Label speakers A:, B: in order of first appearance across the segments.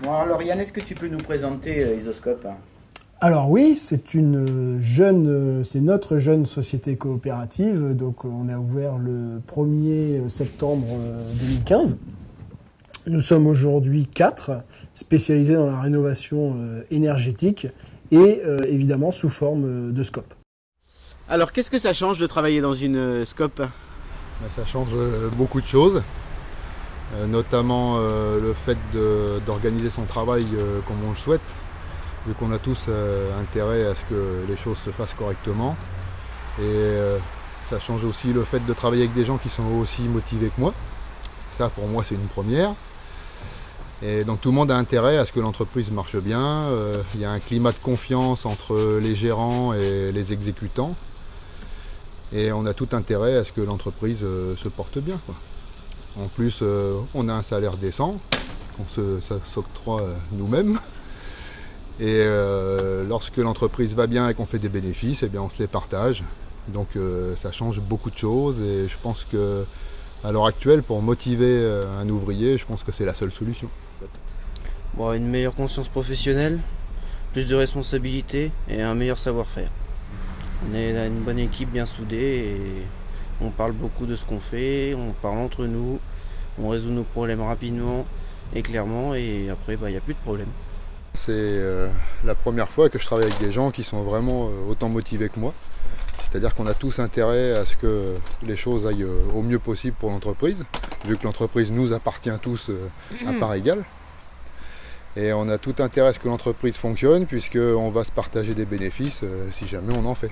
A: Bon, alors Yann, est-ce que tu peux nous présenter Isoscope?
B: Alors oui, c'est notre jeune société coopérative. Donc on a ouvert le 1er septembre 2015. Nous sommes aujourd'hui 4, spécialisés dans la rénovation énergétique et évidemment sous forme de scope.
A: Alors qu'est-ce que ça change de travailler dans une scope?
C: Ça change beaucoup de choses, notamment le fait d'organiser son travail comme on le souhaite, vu qu'on a tous intérêt à ce que les choses se fassent correctement. Et ça change aussi le fait de travailler avec des gens qui sont aussi motivés que moi. Ça, pour moi, c'est une première. Et donc tout le monde a intérêt à ce que l'entreprise marche bien. Il y a un climat de confiance entre les gérants et les exécutants. Et on a tout intérêt à ce que l'entreprise se porte bien, quoi. En plus, on a un salaire décent, qu'on s'octroie nous-mêmes. Et lorsque l'entreprise va bien et qu'on fait des bénéfices, eh bien, on se les partage. Donc ça change beaucoup de choses. Et je pense qu'à l'heure actuelle, pour motiver un ouvrier, je pense que c'est la seule solution.
D: Bon, une meilleure conscience professionnelle, plus de responsabilités et un meilleur savoir-faire. On est une bonne équipe bien soudée et on parle beaucoup de ce qu'on fait, on parle entre nous, on résout nos problèmes rapidement et clairement et après il n'y a plus de problème.
C: C'est la première fois que je travaille avec des gens qui sont vraiment autant motivés que moi. C'est-à-dire qu'on a tous intérêt à ce que les choses aillent au mieux possible pour l'entreprise, vu que l'entreprise nous appartient tous à part égale. Et on a tout intérêt à ce que l'entreprise fonctionne, puisqu'on va se partager des bénéfices si jamais on en fait.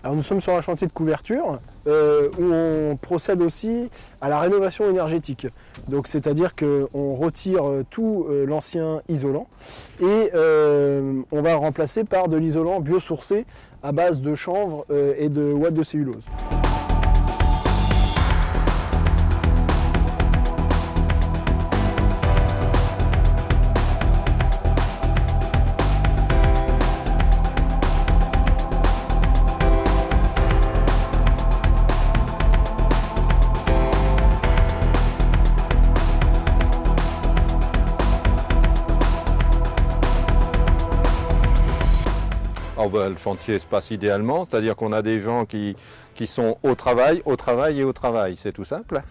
B: Alors nous sommes sur un chantier de couverture où on procède aussi à la rénovation énergétique. Donc c'est-à-dire qu'on retire tout l'ancien isolant et on va le remplacer par de l'isolant biosourcé à base de chanvre et de ouate de cellulose.
E: Oh ben, le chantier se passe idéalement, c'est-à-dire qu'on a des gens qui sont au travail et au travail, c'est tout simple.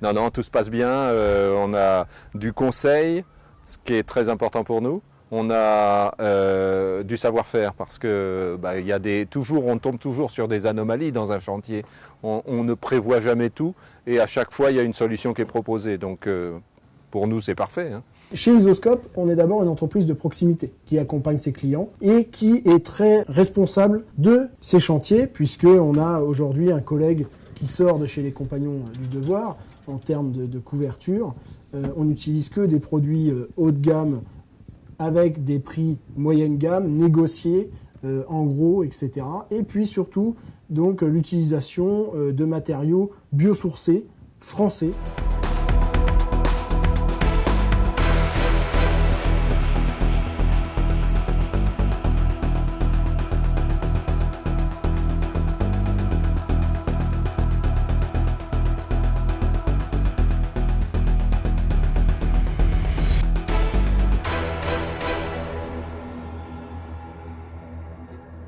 E: Non, tout se passe bien, on a du conseil, ce qui est très important pour nous. On a du savoir-faire parce que on tombe toujours sur des anomalies dans un chantier. On ne prévoit jamais tout et à chaque fois il y a une solution qui est proposée. Donc pour nous c'est parfait, hein.
B: Chez Isoscope, on est d'abord une entreprise de proximité qui accompagne ses clients et qui est très responsable de ses chantiers, puisqu'on a aujourd'hui un collègue qui sort de chez les compagnons du devoir en termes de couverture. On n'utilise que des produits haut de gamme avec des prix moyenne gamme, négociés, en gros, etc. Et puis surtout, donc, l'utilisation de matériaux biosourcés, français.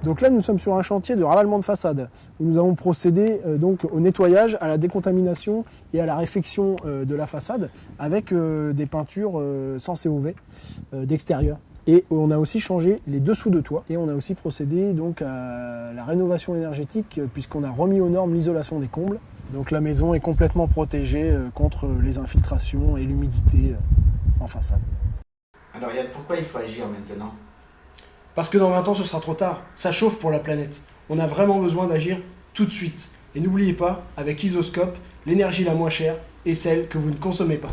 B: Donc là, nous sommes sur un chantier de ravalement de façade où nous avons procédé donc au nettoyage, à la décontamination et à la réfection de la façade avec des peintures sans COV d'extérieur. Et on a aussi changé les dessous de toit et on a aussi procédé donc à la rénovation énergétique puisqu'on a remis aux normes l'isolation des combles. Donc la maison est complètement protégée contre les infiltrations et l'humidité en façade.
A: Alors Yann, pourquoi il faut agir maintenant?
B: Parce que dans 20 ans, ce sera trop tard. Ça chauffe pour la planète. On a vraiment besoin d'agir tout de suite. Et n'oubliez pas, avec Isoscope, l'énergie la moins chère est celle que vous ne consommez pas.